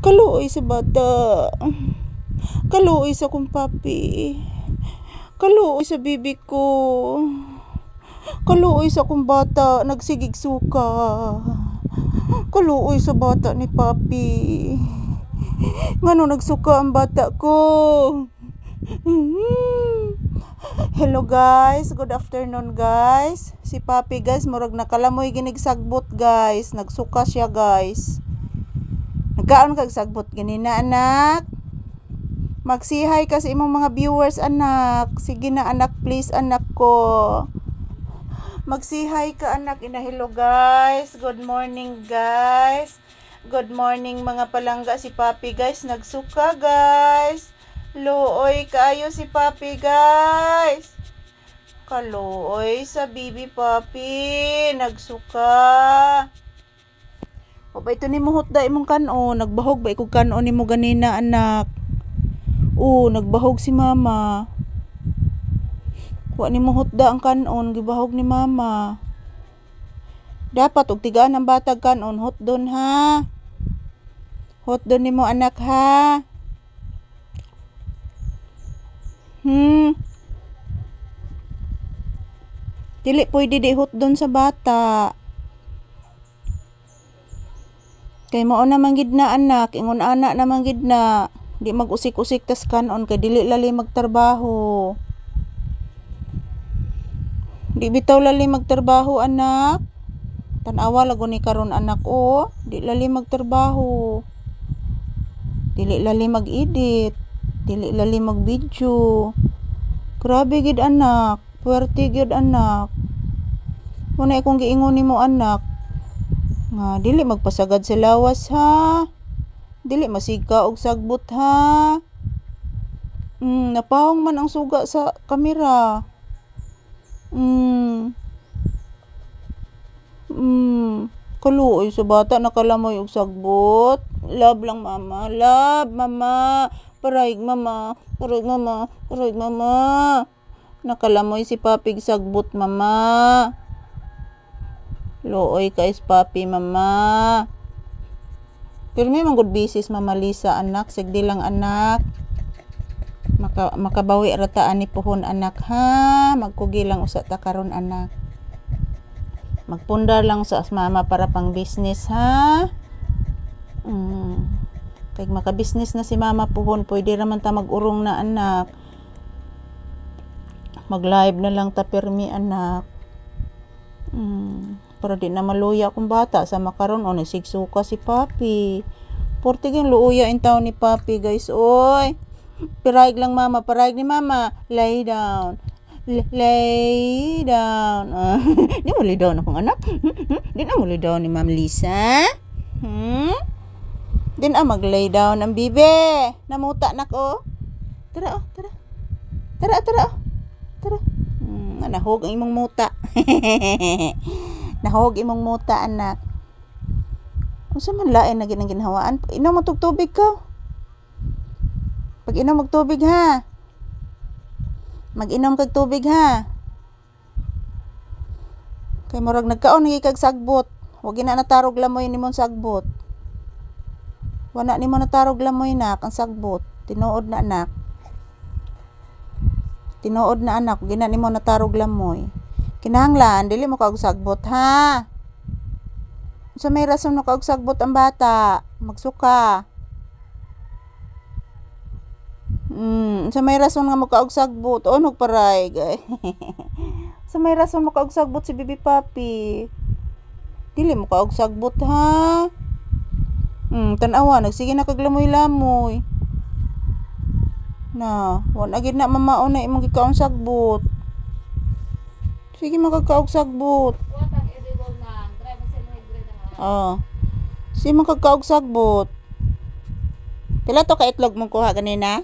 Kaluoy sa bata. Kaluoy sa kong papi. Kaluoy sa bibi ko. Kaluoy sa kong bata. Nagsigig suka. Kaluoy sa bata ni papi. Ngano nagsuka ang bata ko. Hello guys, good afternoon guys. Si papi guys, murag nakalamoy ginig sagbot guys. Nagsuka siya guys. Nagkaon kag sagbot ganina anak. Magsihay kasi imong mga viewers anak. Sige na anak, please anak ko. Magsihay ka anak. Hello guys. Good morning guys. Good morning mga palangga. Si papi guys nagsuka guys. Luoy kaayo si papi guys. Kaluoy sa bibi papi. Nagsuka. O ba ito ni muhot da imong kanon. Nagbahog ba ikog kanon ni mo ganina anak. Nagbahog si mama. Wa ni muhot da ang kanon. Gibahog ni mama. Dapat og tigaan ang batag kanon. Hot don ha. Hot don ni mo anak ha. Dili pwede di hot don sa bata. Kay mao na manggid na anak, ingon ana na manggid na. Di mag-usik-usik tas kanon kay dili lali magtrabaho. Di bitaw lali magtrabaho anak. Tan-awa lago ni karon anak di lali magtrabaho. Dili lali mag-edit. Dili lali mag-video. Grabe gid anak. Puwerte gid anak. Muna akong giingon nimo anak. Nga dili magpasagad sa lawas ha. Dili masigka og sagbot ha. Napahong man ang suga sa kamera. Kaluoy sa bata nakalamoy og sagbot. Love lang mama. Love mama. Paraig mama. Paraig mama. Paraig mama. Nakalamoy si papig sagbot mama. Looy ka is papi mama. Pero may mga good bisis mama Lisa anak. Sigdi lang anak. Makabawi rataan ni puhon anak ha. Magkugi lang usa ta karon anak. Magpundar lang sa mama para pang business ha. Kay maka-business na si mama puhon, pwede raman ta mag-urong na anak. Mag-live na lang ta permi anak. Para di na maluya kung bata sa makaron nasigsuka si papi. Portigin luuya in taon ni papi guys. Oy. Paraig lang mama, paraig ni mama. Lay down. Lay down. Di mo lay down akong anak. Di na mo lay down ni Ma'am Lisa. Din mag-lay down ang bibe. Namuta nak Tara tara. Tara tara Tara. Nahog ang imong muta. Nahog imong muta anak. Unsa man lain na ginhawaan? Inom mo tubig ka. Pag inom og tubig ha. Mag-inom kag tubig ha. Kay murag nagkaon gi kag sagbot. Wa gina natarog lamoy nimong sagbot. Wala nimo natarog lamoy nak ang sagbot. Tinuod na anak. Tinuod na anak, gina nimo natarog lamoy. Kinahanglan dili mo kaog sagbot ha. So may rason mo kaog sagbot ang bata. Magsuka. So may rason nga mo kaog sagbot. Nagparay gay. So may rason mo kaog sagbot si bibi papi. Dili mo kaog sagbot ha. Tan-awa nagsige na kag lamoy-lamoy. Na, wala gid na mamaon na imong gikaon sagbot. Sige makakaog sagbot. Si makakaog sagbot. Pila to ka itlog mong kuha kanina?